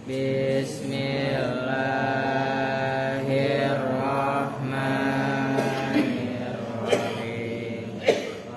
Bismillahirrahmanirrahim.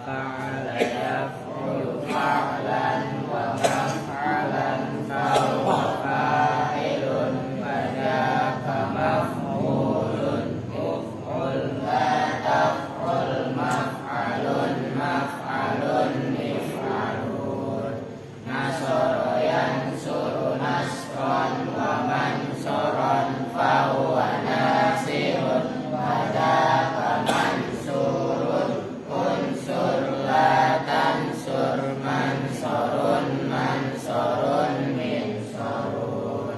Fa'ala yaf'ulu fa'lan wa maf'alan fahuwa fa'ilun wa dzaka maf'ulun uf'ul la taf'ul maf'alun maf'alun mif'alun nasara yansuru nasran wa mansuran fahuwa nasirun wa dzaka mansurun unsur la tansur mansurun mansurun minsurun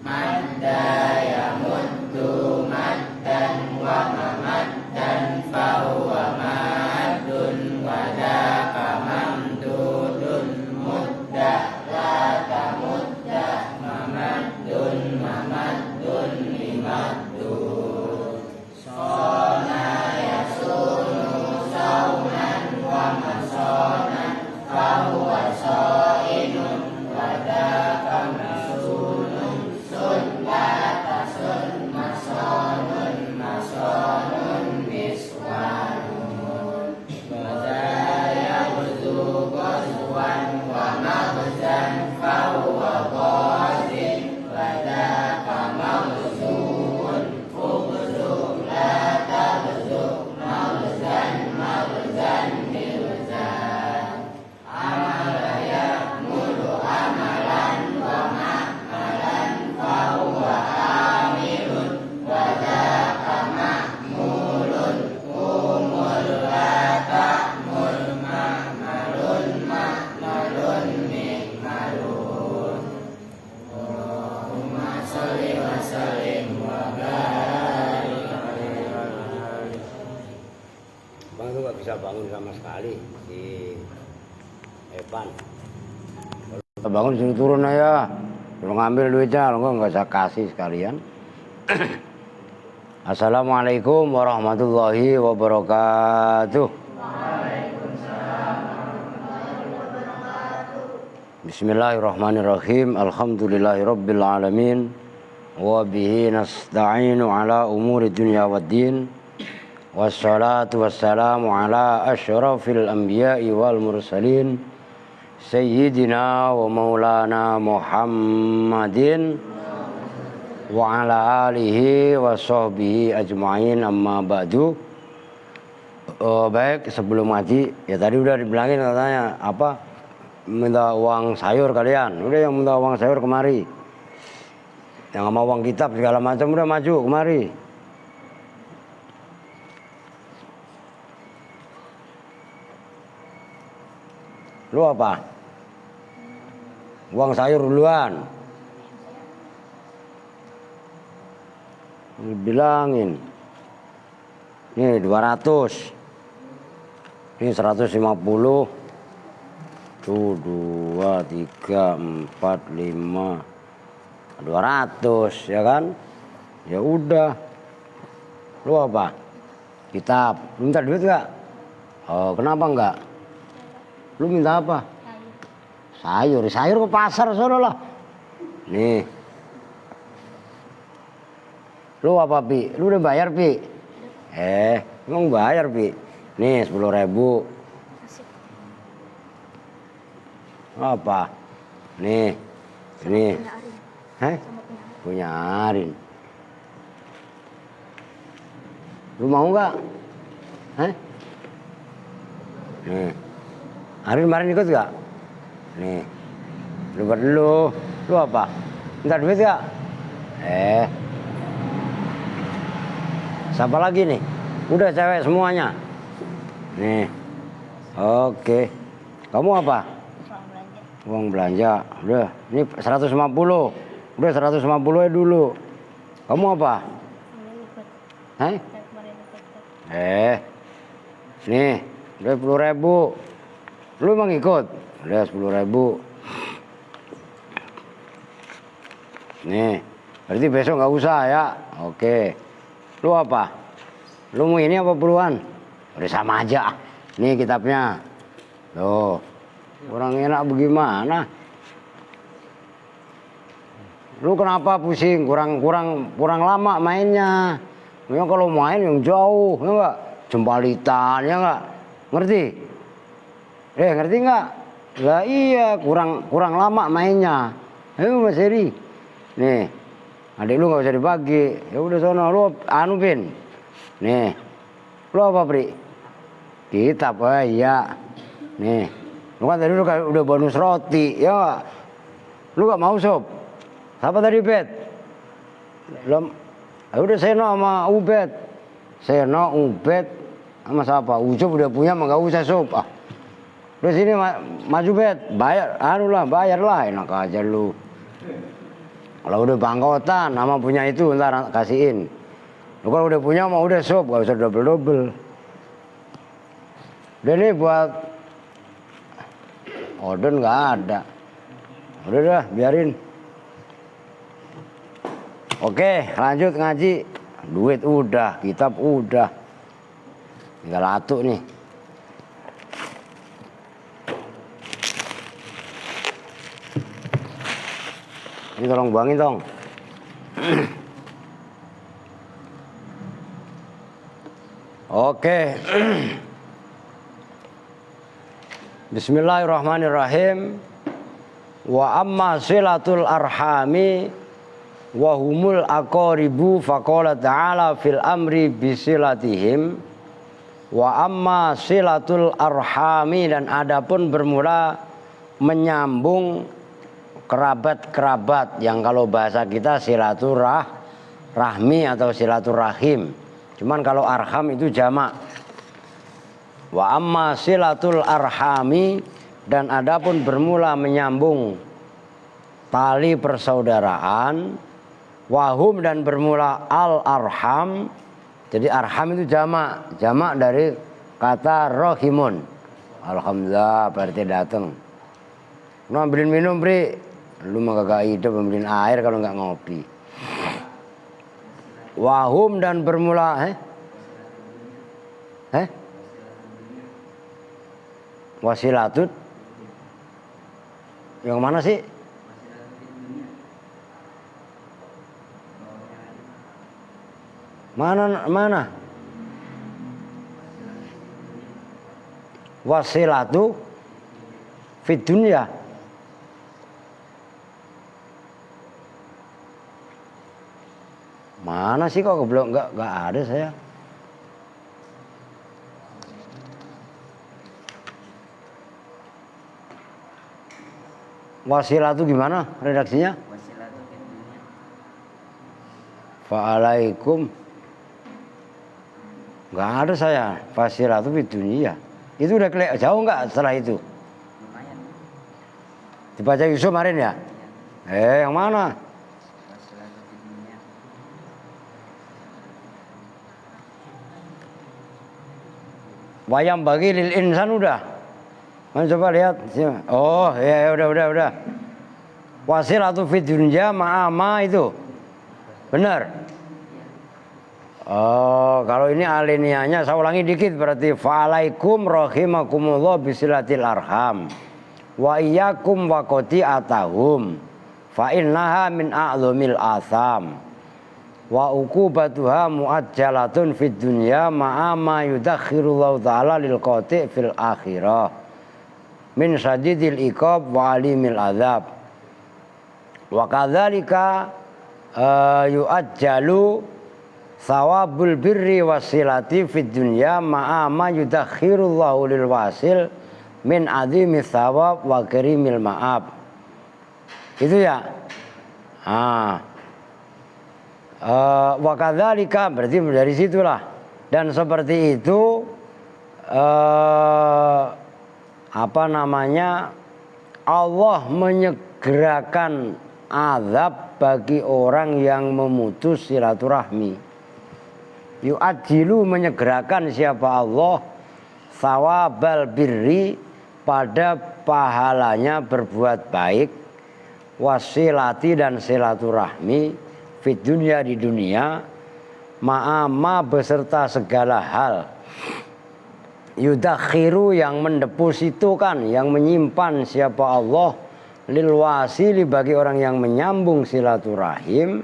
madda yamuddu maddan wa mamaddan fahuwa maddun wa dzaka mamdudun mudda la tamudda mamaddun mamaddun limaddun sona yasunu saunan wa masonan fahuwa soinun wa dzaka masunun sun la tasun masonun masonun miswanun badaya wudu qazwan wa maghzan fahuwa ghazin wa dzaka maghzun ubzuk la tabzuk maghzan maghzan milzan amala ya'mulu amalan wa ma'malan fahuwa amilun wa dzaka ma'mulun umul la ta'mul ma'malun ma'malun mi'malun Allahumma sholli wa sallim wa barik alaihi. Bang itu nggak bisa bangun sama sekali si Evan. Kalau bangun sini turun aja, kalau ngambil duitnya, kalau nggak usah kasih sekalian. Assalamualaikum warahmatullahi wabarakatuh. Bismillahirrahmanirrahim. Alhamdulillahirabbil alamin. Wa bihi nasta'inu ala umuri dunya waddin. Wassalatu wassalamu ala asyrafil anbiya'i wal mursalin sayyidina wa maulana Muhammadin wa ala alihi wa sahbihi ajma'in amma ba'du. Baik, sebelum ngaji ya tadi udah dibilangin katanya apa minta uang sayur kalian, udah yang minta uang sayur kemari, yang mau uang kitab segala macam udah maju kemari. Lu apa? Uang sayur duluan. Dibilangin. Nih 200. Ini 150. Tuh 2, 3, 4, 5. 200 ya kan? Ya udah. Lu apa? Kitab. Lu minta duit enggak? Oh, kenapa enggak? Lu minta apa? Sayur. Sayur ke pasar sono lah. Nih. Lu apa, Pi? Lu udah bayar, Pi? Emang bayar, Pi? Nih 10.000. Apa? Nih. Ini. Punya Arin. Lu mau enggak? Nih. Arin kemarin ikut gak? Nih. Lu buat dulu. Lu apa? Minta duit gak? Siapa lagi nih? Udah cewek semuanya. Nih. Oke. Kamu apa? Uang belanja. Udah. Ini 150. Udah 150 aja dulu. Kamu apa? Nih. Udah 10.000. Lu emang ikut? Udah 10.000. Nih. Berarti besok gak usah ya. Oke. Lu apa? Lu mau ini apa puluhan? Udah sama aja. Nih kitabnya. Tuh. Kurang enak bagaimana? Lu kenapa pusing? Kurang lama mainnya. Ya kalau main yang jauh, ya enggak? Jembalitan, ya enggak? Ngerti? Ngerti enggak? Lah iya, kurang lama mainnya. Ayo Mas Heri. Nih. Adik lu enggak usah dibagi. Ya udah sono lu anu Bin. Nih. Lu apa, Pri? Kitab, iya. Nih. Lu kan tadi lu udah bonus roti, ya enggak? Lu enggak mau sob? Siapa tadi, Bet? Udah Seno sama Ubed. Seno, Ubed sama siapa? Ucup udah punya mah enggak usah sob. Ah. Udah sini maju Bet, bayar, bayarlah, enak aja lu. Kalau udah bangkotan, nama punya itu ntar kasihin. Lu kalau udah punya mah udah sob, gak usah double. Udah nih buat Odon nggak ada. Udah dah, biarin. Oke, lanjut ngaji. Duit udah, kitab udah. Tinggal atuk nih. Ini tolong buangin dong. Oke. Bismillahirrahmanirrahim. Wa amma silatul arhami wa humul aqaribu faqala ta'ala fil amri bisilatihim. Wa amma silatul arhami, dan adapun bermula menyambung kerabat-kerabat yang kalau bahasa kita silaturahmi atau silaturahim. Cuman kalau arham itu jamak. Wa amma silatul arhami, dan adapun bermula menyambung tali persaudaraan, wahum, dan bermula al arham. Jadi arham itu jamak dari kata rohimun. Alhamdulillah berarti datang. Lu ambilin minum, Pri. Lu mah kagak hidup ambilin air kalau nggak ngopi. Wahum, dan bermula wasilatut. Yang mana sih? Mana? Wasilatu fid dunya. Mana sih kok belum enggak ada saya. Wasilatu gimana redaksinya? Wasilatu fid dunya. Fa'alaikum. Enggak ada saya. Wasilatu fid dunya. Itu udah jauh enggak setelah itu? Lumayan. Dibaca Yusuf kemarin ya? Yang mana? Wasilatu fid dunya. Wayam bagi lil insan udah. Mana coba lihat. Oh, ya udah. Wasilatu fid dunya ma'ama itu. Benar. Oh, kalau ini alinianya saya ulangi dikit berarti fa'alaikum rahimakumullah bisilatil arham wa iyyakum wa qati'atahum fa innaha min a'zamil atham wa uqubatuha muajjalatun fid dunya ma'a ma yudakhirullahu ta'ala lil qati' fil akhirah min sadidil iqab wa alimil azab wa kadzalika yuajjalu thawabul birri wasilati fid dunya ma'a ma yudakhirullahu lil wasil min azimi thawab wa karimil ma'ab. Itu ya. Wa kadzalika berarti dari situlah. Dan seperti itu Allah menyegerakan azab bagi orang yang memutus silaturahmi. Yu'ajilu menyegerakan siapa Allah thawabal birri pada pahalanya berbuat baik wasilati dan silaturahmi fid dunya di dunia ma'ama beserta segala hal yudakhiru yang mendepositokan yang menyimpan siapa Allah lil wasili bagi orang yang menyambung silaturahim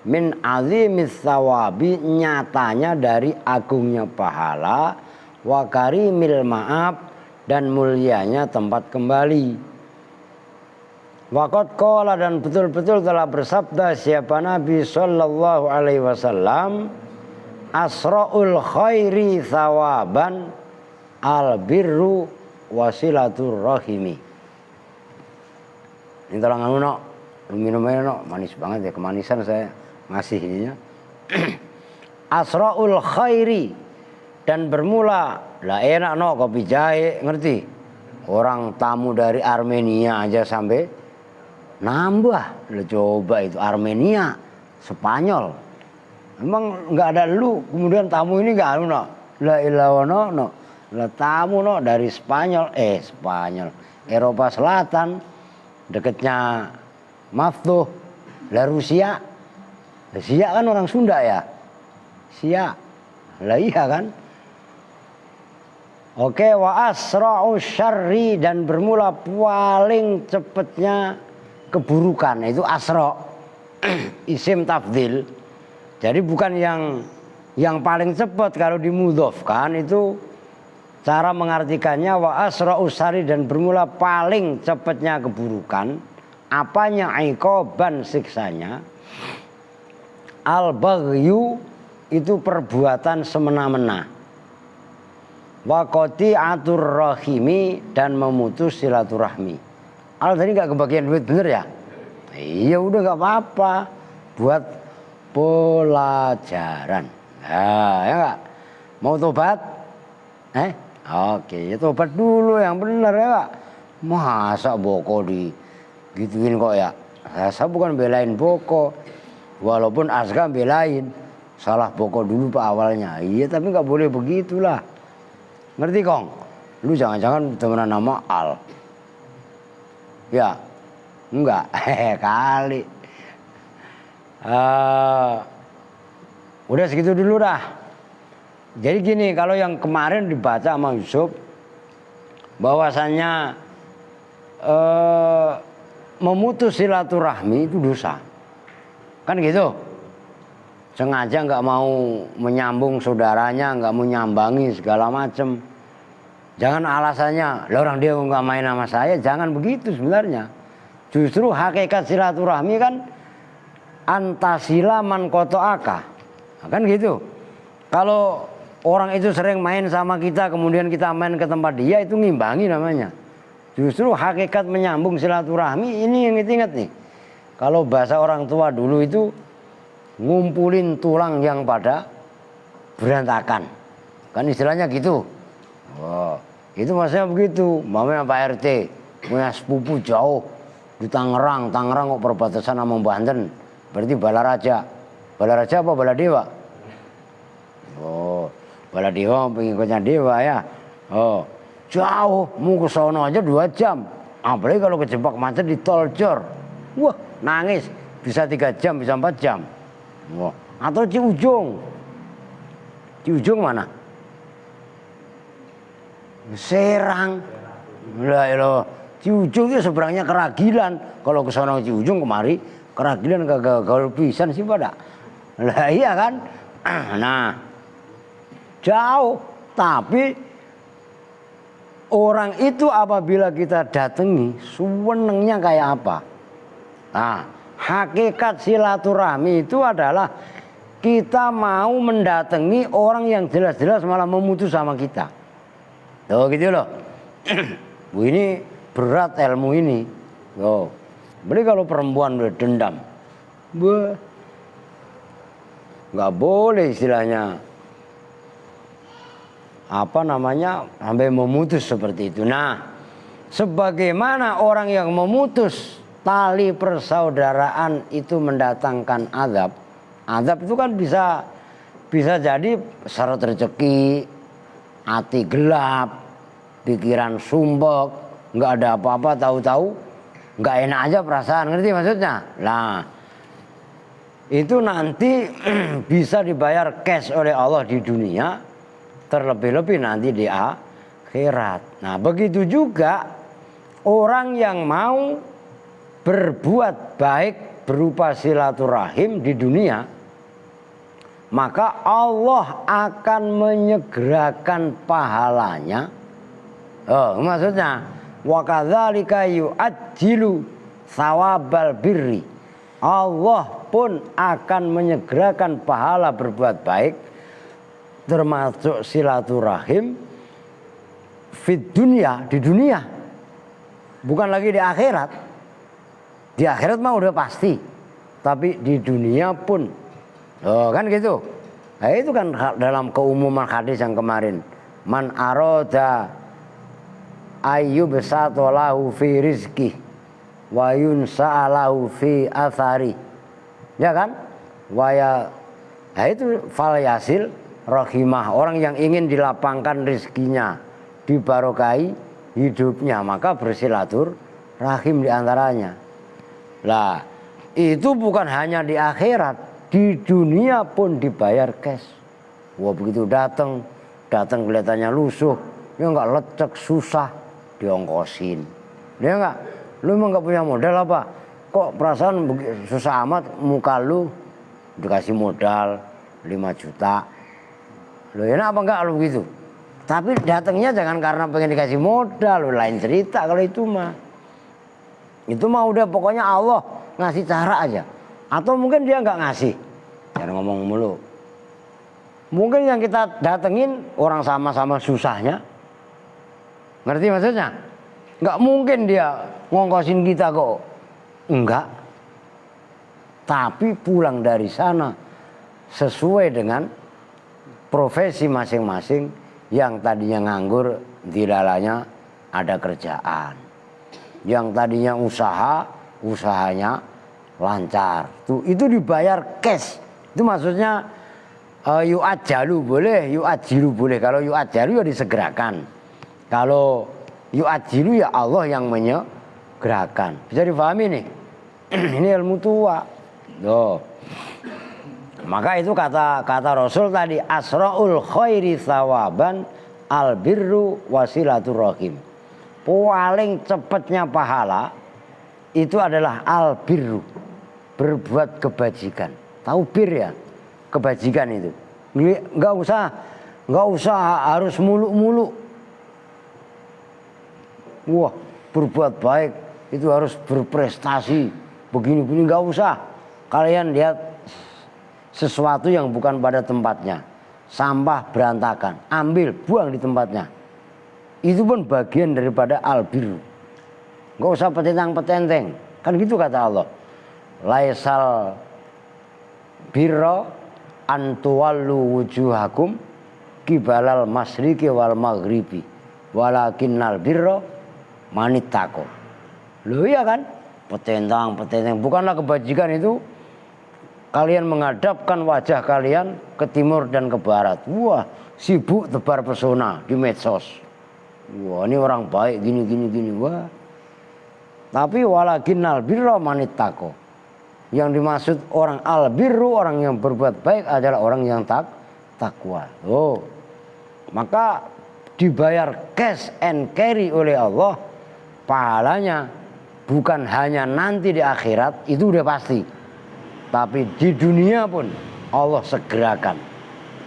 min azimis sawabi nyatanya dari agungnya pahala wa karimil maaf dan mulianya tempat kembali. Waqad qala dan betul-betul telah bersabda siapa Nabi sallallahu alaihi wasallam asraul khairi thawaban al birru wasilatur rahimi. Ini tolong anu no, minum aja no, manis banget ya, kemanisan saya ngasih ininya. Asraul khairi dan bermula lah enak no kopi jahe, ngerti? Orang tamu dari Armenia aja sampai nambah. Lo coba itu Armenia, Spanyol. Emang nggak ada lu, kemudian tamu ini nggak ada no. La ilaha no. La tamu no dari Spanyol, Eropa Selatan, deketnya Maftuh, lah Rusia. Rusia kan orang Sunda ya. Sia. Lah iya kan? Oke, wa asra'u syarri dan bermula paling cepatnya keburukan itu asra. Isim tafdil. Jadi bukan yang paling cepat kalau dimudhofkan itu cara mengartikannya wa asra'u syarri dan bermula paling cepatnya keburukan. Apanya iqaban siksanya? Al-baghyu itu perbuatan semena-mena. Wa qati'atur rahimi dan memutus silaturahmi. Al tadi nggak kebagian duit bener ya? Iya udah nggak apa-apa buat pelajaran. Nah, ya nggak? Mau tobat? Oke, ya tobat dulu yang bener ya nggak? Masa Boko digituin kok ya? Saya bukan belain Boko, walaupun Asga belain. Salah Boko dulu pak awalnya. Iya tapi nggak boleh begitulah. Ngerti Kong? Lu jangan-jangan temenan nama Al. Ya, enggak. Kali. Udah segitu dulu dah. Jadi gini, kalau yang kemarin dibaca sama Yusuf, bahwasannya memutus silaturahmi itu dosa. Kan gitu. Sengaja nggak mau menyambung saudaranya, nggak mau nyambangi segala macem. Jangan alasannya, lah orang dia nggak main sama saya. Jangan begitu sebenarnya. Justru hakikat silaturahmi kan antasila man kotoaka. Nah, kan gitu. Kalau orang itu sering main sama kita, kemudian kita main ke tempat dia, itu ngimbangi namanya. Justru hakikat menyambung silaturahmi ini yang ingat nih. Kalau bahasa orang tua dulu itu ngumpulin tulang yang pada berantakan. Kan istilahnya gitu. Oh, itu maksudnya begitu. Mamanya Pak RT punya sepupu jauh di Tangerang. Tangerang kok perbatasan sama Banten. Berarti Balaraja. Balaraja apa Baladewa? Oh, Baladewa pengikutnya Dewa ya. Oh, jauh. Mau ke sono aja 2 jam. Apalagi kalau kejebak macet di tol Jor. Wah, nangis. Bisa 3 jam, bisa 4 jam. Wah, atau Ciujung. Ciujung mana? Serang. Lah ya, Ciujung itu seberangnya Keragilan. Kalau ke sono Ciujung kemari Keragilan kagak gaul pisan sih pada. Lah iya kan? Nah, jauh. Tapi orang itu apabila kita datangi, senengnya kayak apa? Nah, hakikat silaturahmi itu adalah kita mau mendatangi orang yang jelas-jelas malah memutus sama kita. Tuh gitu loh. Bu ini berat ilmu ini. Tuh. Beli kalau perempuan udah dendam. Nggak boleh istilahnya. Apa namanya? Sampai memutus seperti itu. Nah, sebagaimana orang yang memutus tali persaudaraan itu mendatangkan azab. Azab itu kan bisa jadi syarat rezeki, hati gelap, pikiran sumpek, nggak ada apa-apa, tahu-tahu nggak enak aja perasaan, ngerti maksudnya? Nah, itu nanti bisa dibayar cash oleh Allah di dunia, terlebih-lebih nanti di akhirat. Nah, begitu juga orang yang mau berbuat baik berupa silaturahim di dunia, maka Allah akan menyegerakan pahalanya. Maksudnya wa kadzalika yu'ajjilu thawabal birri. Allah pun akan menyegerakan pahala berbuat baik termasuk silaturahim fid dunya, di dunia. Bukan lagi di akhirat. Di akhirat mah udah pasti. Tapi di dunia pun. Kan gitu. Nah, itu kan dalam keumuman hadis yang kemarin. Man aroda ayyub satolahu fi rizki wa yunsa'alahu fi athari. Ya kan? Nah itu fal yasil rahimah. Orang yang ingin dilapangkan rizkinya, dibarokai hidupnya, maka bersilatur rahim diantaranya. Lah itu bukan hanya di akhirat, di dunia pun dibayar cash. Wah begitu datang kelihatannya lusuh, ya nggak lecek, susah, diongkosin. Dia nggak, lu emang nggak punya modal apa? Kok perasaan susah amat, muka lu dikasih modal 5 juta. Lu enak apa enggak lu begitu? Tapi datangnya jangan karena pengen dikasih modal, lu lain cerita kalau itu mah. Itu mah udah pokoknya Allah ngasih cara aja. Atau mungkin dia nggak ngasih. Jangan ngomong mulu. Mungkin yang kita datengin orang sama-sama susahnya. Ngerti maksudnya? Nggak mungkin dia ngongkosin kita kok. Enggak. Tapi pulang dari sana sesuai dengan profesi masing-masing. Yang tadinya nganggur, dilalanya ada kerjaan. Yang tadinya usahanya lancar. Itu dibayar cash. Itu maksudnya yu'ajjalu boleh, yu'ajjilu boleh. Kalau yu'ajjalu ya disegerakan. Kalau yu'ajjilu ya Allah yang menyegerakan. Bisa dipahami nih? Ini ilmu tua. Maka itu kata Rasul tadi, asra'ul khairi thawaban albirru wasilaturrahim. Paling cepatnya pahala itu adalah albirru, berbuat kebajikan. Tahu bir ya? Kebajikan itu. Enggak usah harus muluk-muluk. Wah, berbuat baik itu harus berprestasi. Begini-begini enggak usah. Kalian lihat sesuatu yang bukan pada tempatnya. Sampah berantakan, ambil, buang di tempatnya. Itu pun bagian daripada albirru. Enggak usah petentang-petenteng. Kan gitu kata Allah. Laisal birra antuwallu wujuhakum kibalal masriki wal maghribi walakinnal birra manittaqo. Loh iya kan? Petentang. Bukanlah kebajikan itu kalian menghadapkan wajah kalian ke timur dan ke barat. Wah, sibuk tebar pesona di medsos. Wah, ini orang baik gini. Wah. Tapi walakinnal birra manittaqo. Yang dimaksud orang albirru, orang yang berbuat baik adalah orang yang takwa. Maka dibayar cash and carry oleh Allah, pahalanya bukan hanya nanti di akhirat, itu udah pasti. Tapi di dunia pun Allah segerakan.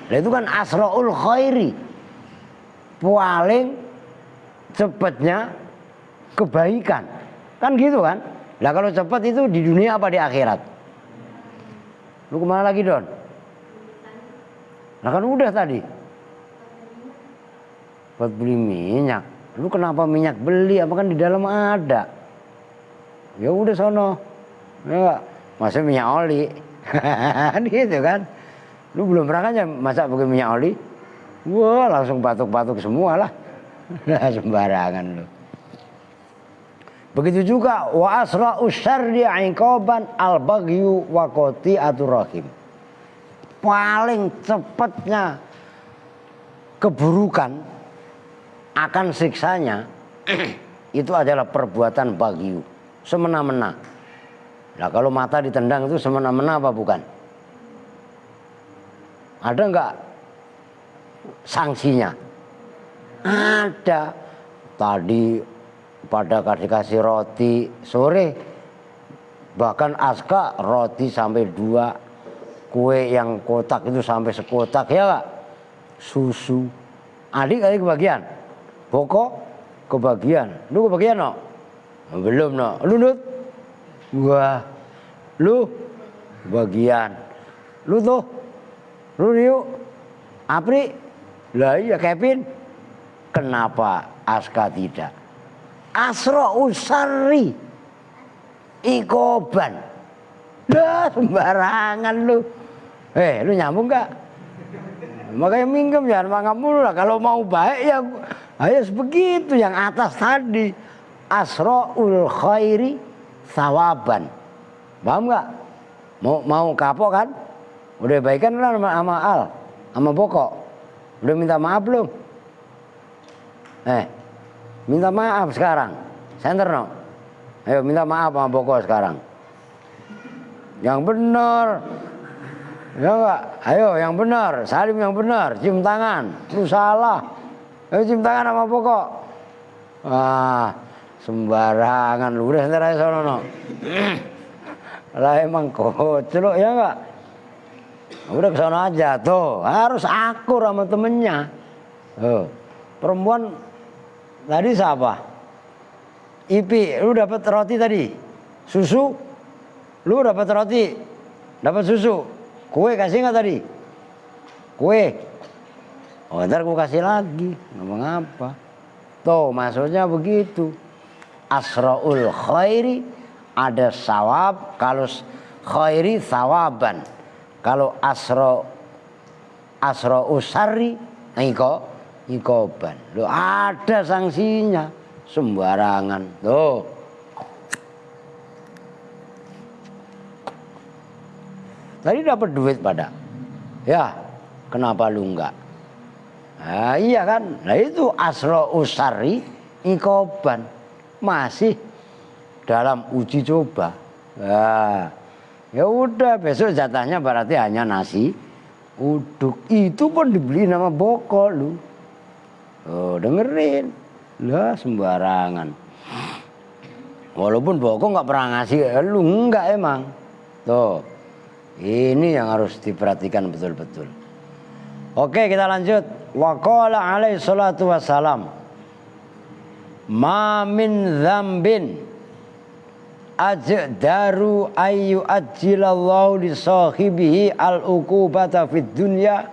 Nah itu kan asra'ul khairi. Paling cepatnya kebaikan. Kan gitu kan? Nah kalau cepat itu di dunia apa di akhirat? Lu kemana lagi Don? Nah kan udah tadi. Buat beli minyak. Lu kenapa minyak beli? Apa kan di dalam ada? Ya udah sono. Ya, masa minyak oli. Gitu kan? Lu belum pernah kan masak pakai minyak oli? Wah langsung batuk-batuk semua lah. Sembarangan lu. Begitu juga wa asra'u syarri 'iqaban al-baghyu wa qati'atur rahim. Paling cepatnya keburukan akan siksanya itu adalah perbuatan bagyu, semena-mena. Nah, kalau mata ditendang itu semena-mena apa bukan? Ada enggak sanksinya? Ada. Tadi pada dikasih roti, sore Bahkan aska roti sampai 2, kue yang kotak itu sampai sekotak, ya Kak? Susu. Adik kebagian. Boko kebagian. Lu kebagian no? Belum no. Lu Nut? Wah. Lu kebagian. Lu tuh. Lu Rio. Apri. Lah iya Kevin. Kenapa Aska tidak? Asro Usari Ikoban. Dah sembarangan lu. Lu nyambung gak? Makanya minggem jangan mangap mulu lah. Kalau mau baik ya ayo begitu yang atas tadi. Asro'ul khairi sawaban. Paham gak? Mau kapok kan? Udah baikan lah sama Al, sama Boko. Udah minta maaf belum? Minta maaf sekarang. Center no. Ayo minta maaf sama Boko sekarang. Yang benar. Ya enggak? Ayo yang benar. Salim yang benar. Cium tangan. Lu salah. Ayo cium tangan sama Boko. Sembarangan lu. Udah center aja sono no. Lah emang kocok ya enggak? Udah ke sana aja tuh. Harus akur sama temennya. Perempuan tadi siapa? Ipi, lu dapat roti tadi? Susu? Lu dapat roti? Dapat susu? Kue kasih nggak tadi? Kue? Ntar gue kasih lagi. Ngapa-ngapa? Tuh maksudnya begitu. Asraul khairi ada sawab. Kalau khairi sawaban. Kalau asro usari ikoban. Loh ada sanksinya. Sembarangan. Tuh. Tadi dapat duit pada. Ya, kenapa lu enggak? Nah, iya kan? Nah itu asro usari ikoban. Masih dalam uji coba. Nah, ya udah besok jatahnya berarti hanya nasi uduk. Itu pun dibeli nama Boko lu. Dengerin. Lah sembarangan. Walaupun Boko nggak pernah ngasih lu enggak emang. Tuh. Ini yang harus diperhatikan betul-betul. Oke, kita lanjut. Wa qala alaihi salatu wassalam. Ma min dzambin ajdaru ayyu ajjilallahu li sahibihi al-uqubata fid dunya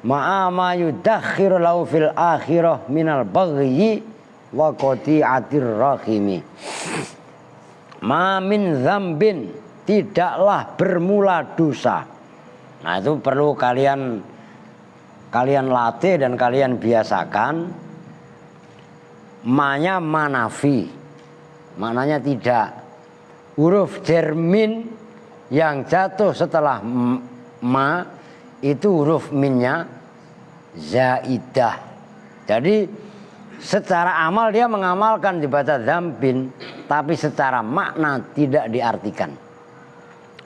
ma'a ma yudakhir lahu fil akhirah minal baghyi wa qati'atir rahimi. Ma min dzambin, tidaklah bermula dosa. Nah itu perlu kalian latih dan kalian biasakan. Ma-nya manafi, maknanya tidak. Huruf jermin yang jatuh setelah ma itu huruf minnya zaidah. Jadi secara amal dia mengamalkan dibaca dzambin, tapi secara makna tidak diartikan.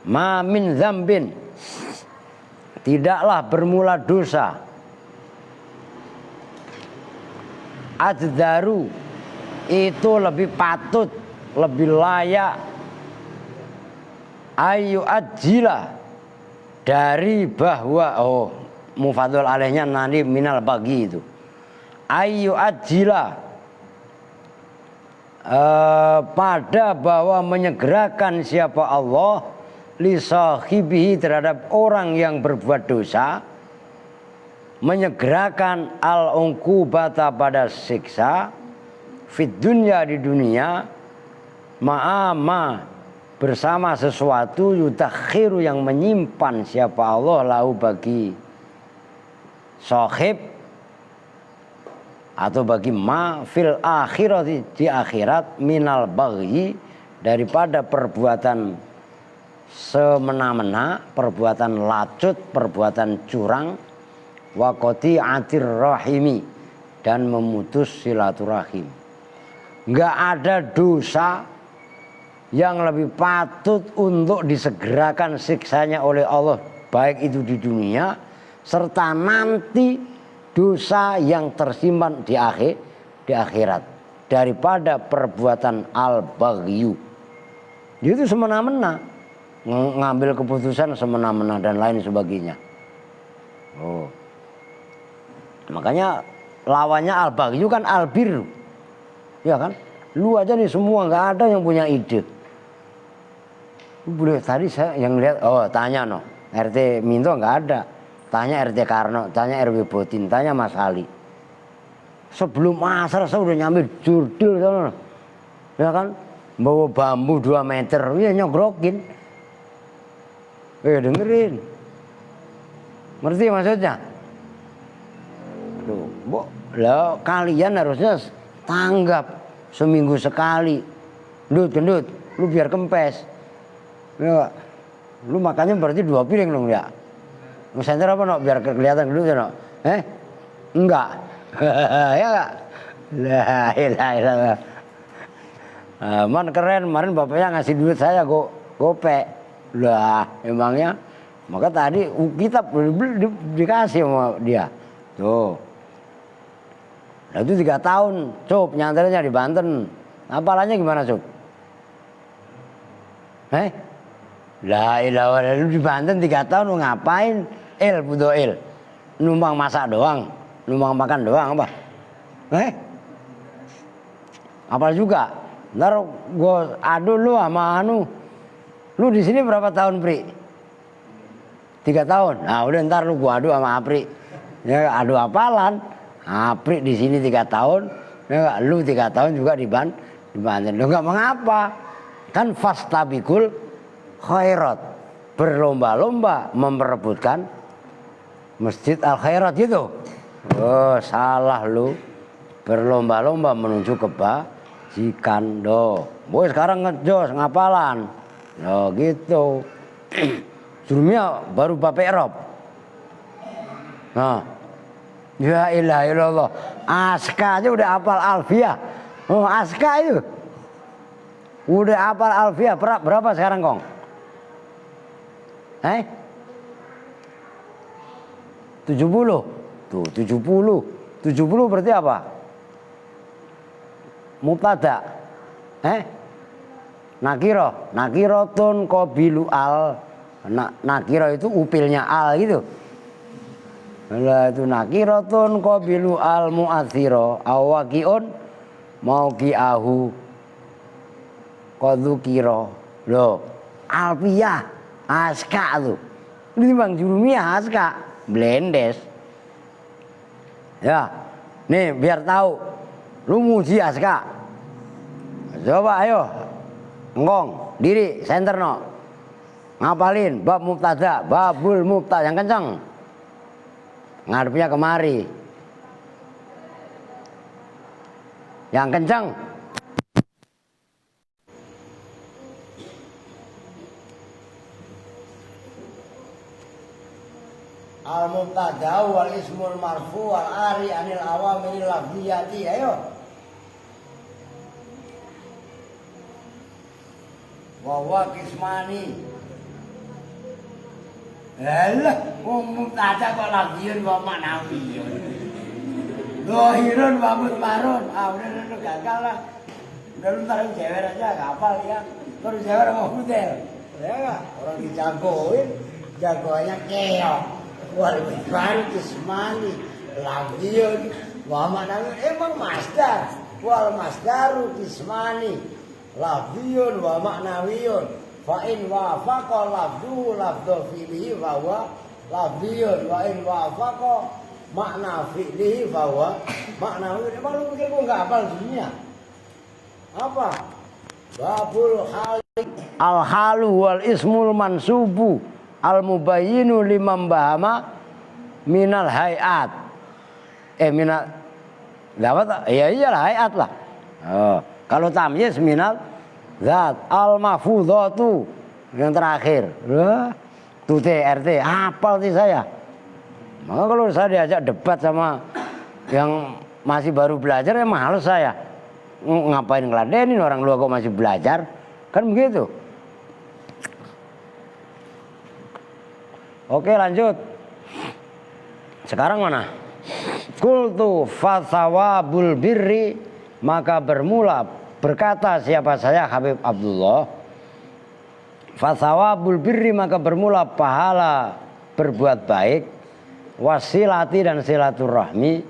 Ma min dzambin, tidaklah bermula dosa. Ajdaru itu lebih patut, lebih layak. Ayu ajila dari bahwa mufadul alaihnya nanti minal bagi itu. Ayu ajila pada bahwa menyegerakan siapa Allah li sahibihi terhadap orang yang berbuat dosa, menyegerakan al-uqubata pada siksa fid dunya di dunia ma'ama bersama sesuatu yutakhiru yang menyimpan siapa Allah lahu bagi sahib atau bagi ma fil akhirat di akhirat minal baghyi daripada perbuatan semena-mena, perbuatan lacut, perbuatan curang, wa qati'atir rahimi dan memutus silaturahim. Enggak ada dosa yang lebih patut untuk disegerakan siksanya oleh Allah, baik itu di dunia serta nanti dosa yang tersimpan di akhirat daripada perbuatan al-baghyu. Dia itu semena-mena, ngambil keputusan semena-mena dan lain sebagainya. Oh, makanya lawannya al-baghyu kan al-birru, ya kan? Lu aja nih semua nggak ada yang punya ide. Boleh tadi saya yang lihat, oh tanya no, RT Minto nggak ada, tanya RT Karno, tanya RW Botin, tanya Mas Ali. Sebelum asar saya udah nyampe jurdil sana, ya kan? Bawa bambu 2 meter, ya nyogrokin. Dengerin, ngerti maksudnya? Tuh, lah kalian harusnya tanggap seminggu sekali. Gendut, lu biar kempes. Ya, lu makannya berarti 2 piring dong ya. Ngesenter apa no? Biar kelihatan gendut ya no? Enggak. Ya enggak? La ilaha illallah. Man keren, kemarin bapaknya ngasih duit saya gopek. Lah emangnya, maka tadi kitab dikasih sama dia. Tuh. Nah itu 3 tahun, Cup, nyantarnya di Banten. Apalanya gimana, Cup? La ilaha illallah, lu di Banten 3 tahun lu ngapain? Budoil. Numpang masak doang, numpang makan doang apa? Apal juga. Ntar gua adu lu sama anu. Lu di sini berapa tahun, Pri? 3 tahun. Nah, udah ntar lu gua adu sama Apri. Ya adu apalan. Apri di sini 3 tahun, ya lu 3 tahun juga di Banten. Lu enggak mengapa? Kan fastabikul khairat. Berlomba-lomba memperebutkan Masjid Al-Khairat gitu. Oh, salah lu. Berlomba-lomba menuju kebajikan do. Boy sekarang ngejos ngapalan. Oh gitu. Jurumnya baru Bapak Rob. Nah, ya ilah ilallah. Aska aja udah hafal Alfiah. Oh Aska itu udah hafal Alfiah. Berapa sekarang Kong? 70. Tuh 70. 70 berarti apa? Mubtada. Nakirotun qabilu al. Nakiro itu upilnya al gitu. Lah itu nakirotun qabilu al mu'athiro awaqiun mauqi'ahu qadzukiro. Loh, Alfiyah Aska tuh. Ini Bang Jurumiyah Aska blendes. Ya. Nih biar tahu. Lu muji Aska. Coba ayo. Ngong, diri, center no. Ngapalin bab mubtada, babul mubtada yang kencang. Ngadepnya kemari. Yang kencang. Al mubtada wal ismul marfu wal ari anil awamil lafziyati. Ayo. Wa kismani. Alah, mubtada kok lafziyun wa ma'nawiyun. Zahirun wa mudmarun. Udah gagal lah. Udah lu ntar jewer aja, hafal ya. Terus jewer sama Fudel. Ya enggak? Orang dijagoin, jagoannya keok. Wal kismani lafziyun wa ma'nawiyun. Emang masdar. Wal masdaru kismani lafziyun wa ma'nawiyun. Fa in wafaqa lafdu lafdhu fi'lihi fa huwa lafziyun wa in wafaqa makna fi'lihi fa huwa ma'nawiyun. Emang lu pikir gua enggak hafal dunia? Apa? Babul hal al halu wal ismul mansubu al mubayyinu liman bahama minal hayat. Minal dapat ya iyalah hayat lah. Oh, kalau tamyiz minal zat al mahfudhatu yang terakhir. Tuh RT hafal sih saya. Maka kalau saya diajak debat sama yang masih baru belajar ya males saya. Ngapain ngeladenin orang lu kok masih belajar? Kan begitu. Oke lanjut. Sekarang mana? Qultu fasawabul birri, maka bermula berkata siapa saya Habib Abdullah Fathawabul birri, maka bermula pahala berbuat baik, wasilati dan silaturahmi,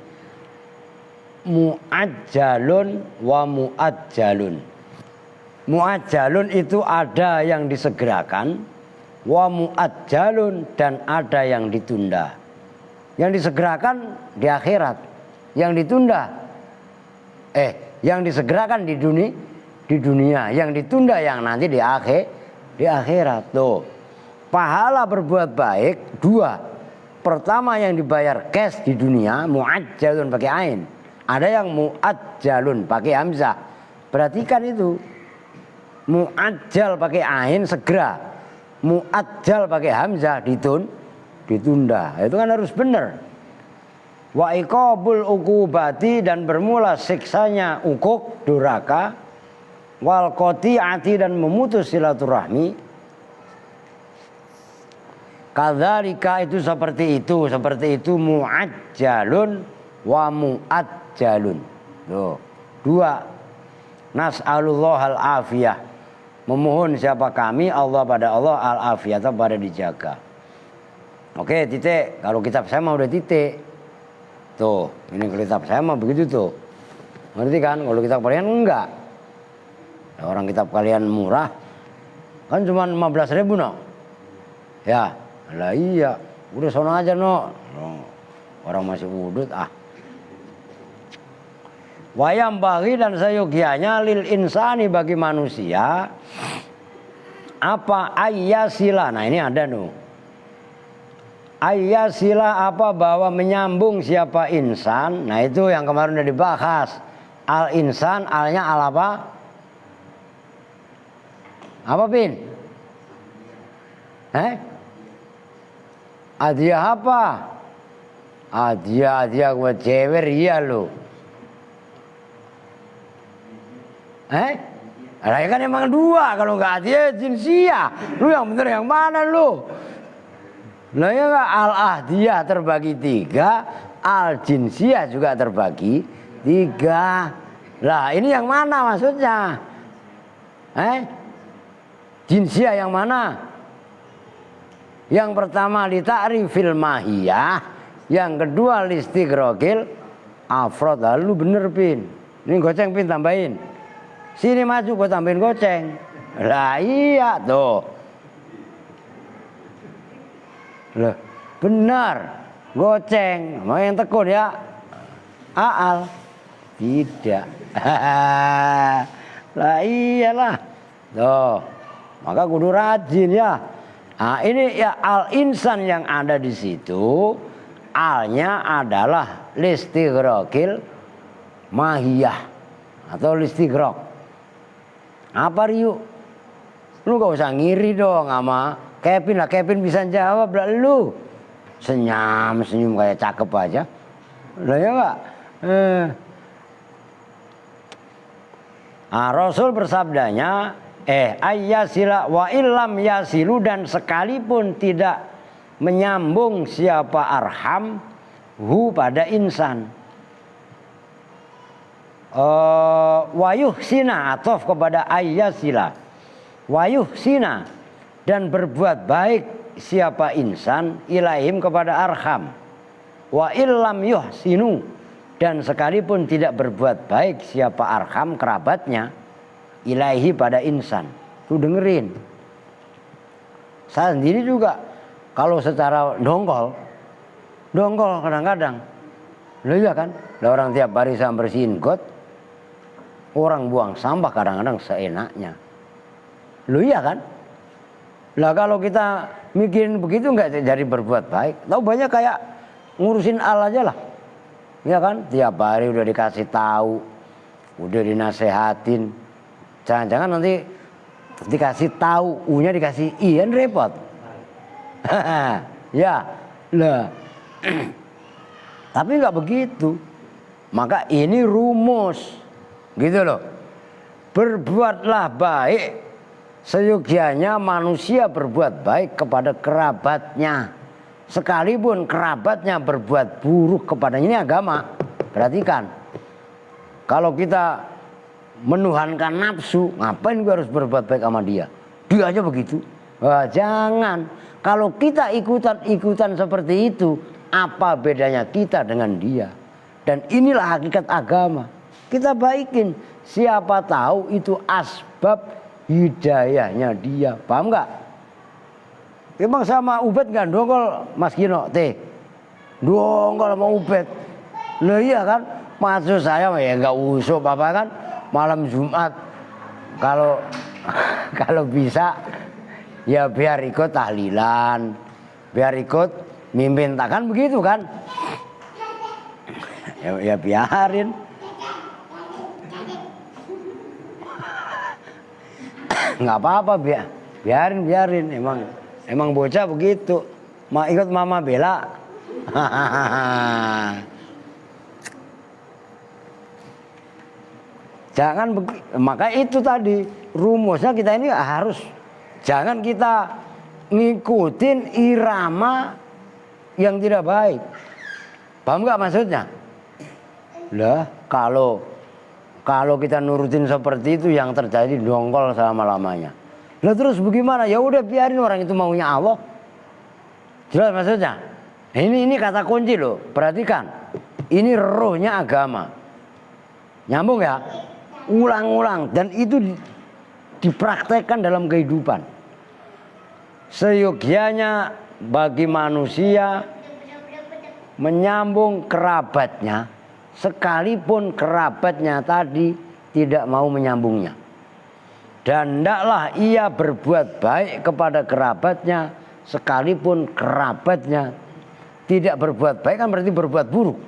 muajjalun wa muajjalun. Muajjalun itu ada yang disegerakan, wa muajjalun dan ada yang ditunda. Yang disegerakan di akhirat, yang ditunda yang disegerakan di dunia, yang ditunda yang nanti di akhirat. Tuh, pahala berbuat baik dua. Pertama yang dibayar cash di dunia, muajjalun pakai ain. Ada yang muajjalun pakai hamzah. Perhatikan itu. Muajjal pakai ain segera, muajjal pakai hamzah ditunda. Itu kan harus benar. Wa iqabul uqubati, dan bermula siksanya ukuk duraka, wal qati'ati, dan memutus silaturahmi. Kadzalika, itu seperti itu muajjalun wa muajjalun. Tuh, dua. Nas'alullahal afiyah, memohon siapa kami Allah pada Allah al-afiyah, pada dijaga. Oke, titik. Kalau kitab saya mah udah titik. Tuh, ini kitab saya mah begitu tuh. Ngerti kan? Kalau kitab kalian enggak. Nah, orang kitab kalian murah kan cuma 15.000 no. Ya, lah iya. Udah sono aja no. Orang masih udut ah. Wayam bagi, dan seyogianya lil insani, bagi manusia, apa ayyasila. Nah ini ada no. Ayyasila apa, bahwa menyambung siapa insan. Nah itu yang kemarin udah dibahas. Al insan, alnya al apa? Apa Pin? Hadiah apa? Hadiah gue cewek ria lo. Lah kan emang dua, kalau nggak hadiah jinsia. Lu yang bener yang mana lu? Lah ya nggak, al ahdiyah terbagi 3, al jinsia juga terbagi 3. Lah ini yang mana maksudnya? Jinsia yang mana? Yang pertama li ta'rifil mahiyah, yang kedua listighraqil afrad. Lalu bener Pin. Ini goceng Pin, tambahin. Sini maju gue tambahin goceng. Lah iya tuh. Loh, benar. Goceng. Mau yang tekun ya? Aal. Tidak. Lah iyalah. Tuh. Maka kudu rajin ya. Nah, ini ya al insan yang ada di situ. Alnya adalah listighraqil mahiyah atau listighraq. Apa Rio? Lu gak usah ngiri dong sama Kevin lah. Kevin bisa jawab lah lu. Senyum kayak cakep aja. Lah ya gak? Rasul bersabdanya, ayyasila wa illam yasilu, dan sekalipun tidak menyambung siapa arham hu pada insan. Wayuh sina, atof kepada ayyasila. Wayuh sina, dan berbuat baik siapa insan ilaihim kepada arham. Wa illam yuhsinu, dan sekalipun tidak berbuat baik siapa arham kerabatnya ilaihi pada insan. Tuh dengerin. Saya sendiri juga kalau secara dongkol kadang-kadang. Loh iya kan? Lah orang tiap hari saya bersihin got. Orang buang sampah kadang-kadang seenaknya. Loh iya kan? Lah kalau kita mikirin begitu nggak jadi berbuat baik. Tahu banyak kayak ngurusin al aja lah. Ya kan? Tiap hari udah dikasih tahu, udah dinasehatin. Jangan-jangan nanti dikasih tahu, u-nya dikasih i, kan repot. Ya, lah. Tapi nggak begitu. Maka ini rumus. Gitu loh. Berbuatlah baik seyogianya manusia berbuat baik kepada kerabatnya. Sekalipun kerabatnya berbuat buruk kepadanya. Ini agama. Perhatikan. Kalau kita menuhankan nafsu, ngapain gue harus berbuat baik sama dia? Dia aja begitu. Wah, jangan. Kalau kita ikutan seperti itu, apa bedanya kita dengan dia? Dan inilah hakikat agama. Kita baikin. Siapa tahu itu asbab hidayahnya dia. Paham nggak? Emang sama Ubed nggak dongkol Mas Gino? Dongkol sama Ubed. Loh iya kan? Maksud saya ya nggak usuk apa kan? Malam Jumat kalau kalau bisa ya biar ikut tahlilan, biar ikut mimpin takkan begitu kan? Ya biarin. Nggak apa-apa, biarin. Emang bocah begitu. Ikut mama bela. Jangan maka itu tadi rumusnya kita ini harus jangan kita ngikutin irama yang tidak baik. Paham nggak maksudnya? Lah kalau kita nurutin seperti itu yang terjadi dongkol selama-lamanya. Lah terus bagaimana? Ya udah biarin orang itu maunya Allah. Jelas maksudnya? Ini kata kunci loh. Perhatikan. Ini rohnya agama. Nyambung ya? Ulang-ulang dan itu dipraktekkan dalam kehidupan. Seyogianya bagi manusia menyambung kerabatnya sekalipun kerabatnya tadi tidak mau menyambungnya. Dan hendaklah ia berbuat baik kepada kerabatnya sekalipun kerabatnya tidak berbuat baik, kan berarti berbuat buruk.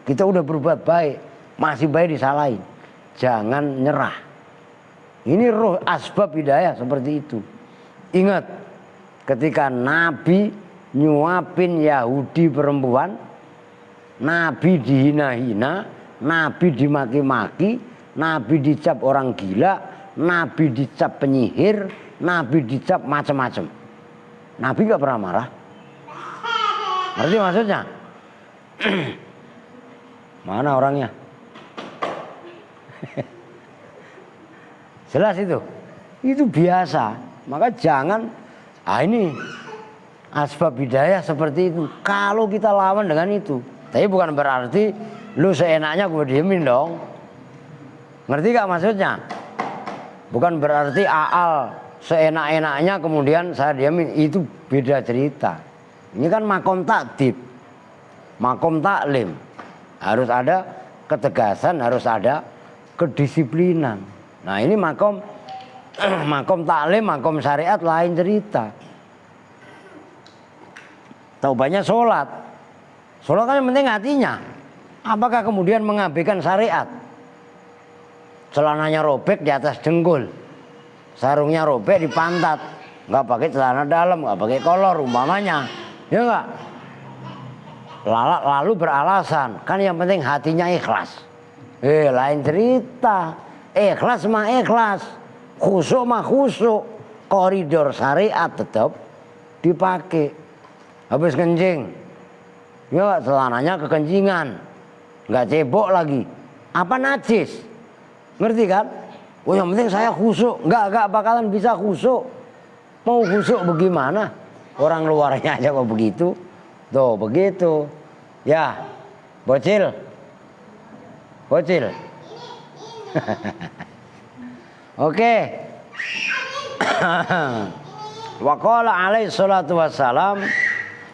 Kita udah berbuat baik, masih baik disalahin. Jangan nyerah. Ini roh asbab hidayah seperti itu. Ingat, ketika Nabi nyuapin Yahudi perempuan, Nabi dihina-hina, Nabi dimaki-maki, Nabi dicap orang gila, Nabi dicap penyihir, Nabi dicap macam-macam. Nabi gak pernah marah. Ngerti maksudnya? Mana orangnya? Jelas itu. Itu biasa. Maka jangan ini asbab hidayah seperti itu. Kalau kita lawan dengan itu. Tapi bukan berarti lu seenaknya gue diemin dong. Ngerti gak maksudnya? Bukan berarti Aal seenak-enaknya kemudian saya diemin. Itu beda cerita. Ini kan makom takdib, makom taklim. Harus ada ketegasan, harus ada kedisiplinan. Nah ini makom taklim, makom syariat lain cerita. Tahu banyak sholat kan yang penting hatinya. Apakah kemudian mengabaikan syariat? Celananya robek di atas dengkul, sarungnya robek di pantat, nggak pakai celana dalam, nggak pakai kolor umpamanya, ya nggak? Lalu beralasan, kan yang penting hatinya ikhlas. Lain cerita. Ikhlas mah ikhlas, khusyuk mah khusyuk. Koridor syariat tetap dipakai. Habis kencing, ya celananya kekencingan, nggak cebok lagi. Apa najis? Ngerti kan? Oh yang penting saya khusyuk, nggak bakalan bisa khusyuk. Mau khusyuk bagaimana? Orang luarnya aja kok begitu. Tuh begitu. Ya, bocil. Oke. Wa qala alaihi salatu wassalam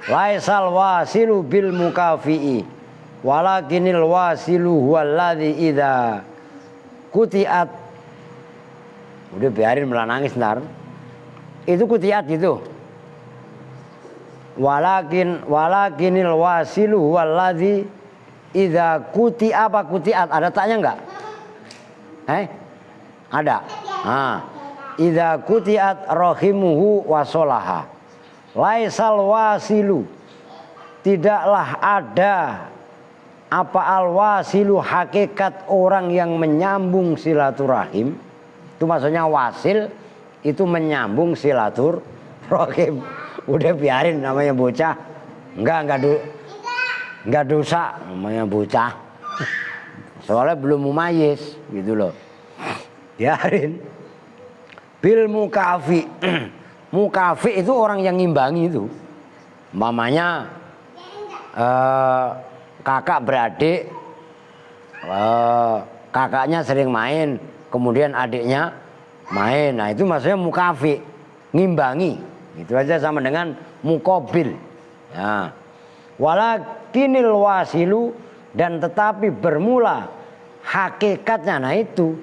laisal wasilu bil mukafi'i walakinil wasilu huwallazi idza kutiat. Udah biarin malah nangis ntar. Itu kutiat itu. Walakinil wasilu huwallazi idza kutiat. Ada taknya enggak? Ada. Idza kutiat rahimuhu wasolaha. Laisal wasilu, tidaklah ada apa al-wasilu hakikat orang yang menyambung silaturahim. Itu maksudnya wasil itu menyambung silaturahim. Udah biarin namanya bocah. Enggak dosa namanya bocah. Soalnya belum mumayyiz gitu loh. Biarin. Bil mukafi. Mukafi itu orang yang ngimbangi itu. Mamanya kakak beradik, kakaknya sering main, kemudian adiknya main. Nah itu maksudnya mukafi, ngimbangi. Itu aja sama dengan mukobil. Nah, walakinil wasilu, dan tetapi bermula hakikatnya. Nah itu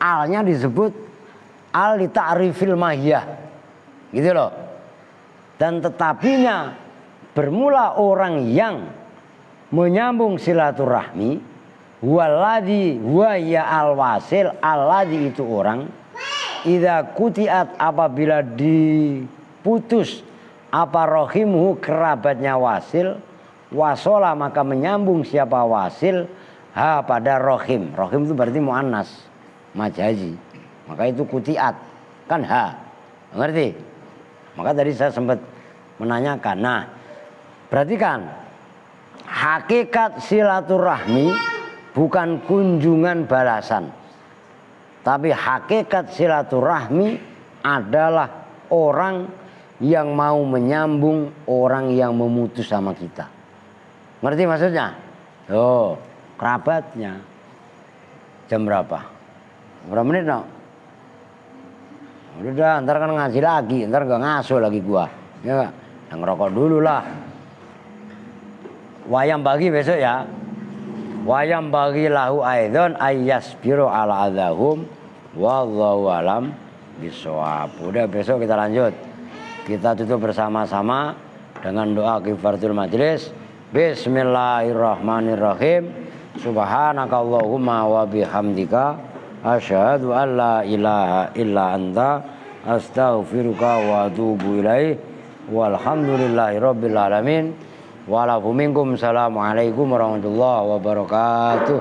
alnya disebut al li ta'rifil mahiyah, gitu loh. Dan tetapinya bermula orang yang menyambung silaturahmi, waladhi wa ya al wasil, alladhi itu orang, idza kutiat apabila diputus apa rohimuhu kerabatnya wasil, wasola maka menyambung siapa wasil ha pada rohim. Rohim itu berarti muannas majazi, maka itu kutiat kan ha, ngerti? Maka tadi saya sempat menanyakan. Nah berarti kan hakikat silaturahmi bukan kunjungan balasan, tapi hakikat silaturahmi adalah orang yang mau menyambung orang yang memutus sama kita. Ngerti maksudnya? Oh, kerabatnya. Jam berapa? Berapa menit no? Udah, ntar kan ngaji lagi, ntar gak ngasuh lagi gua. Ya gak? Yang ngerokok dulu lah. Wayam bagi besok ya. Wayam bagi lahu aidon ayyas biro ala adahum wallahu alam bisawab. Udah besok kita lanjut. Kita tutup bersama-sama dengan doa kifaratul majlis. Bismillahirrahmanirrahim. Subhanakallahumma wa bihamdika asyhadu an la ilaha illa anta astaghfiruka wa atubu ilaih. Walhamdulillahirabbil alamin. Waalaikumsalam warahmatullahi wabarakatuh.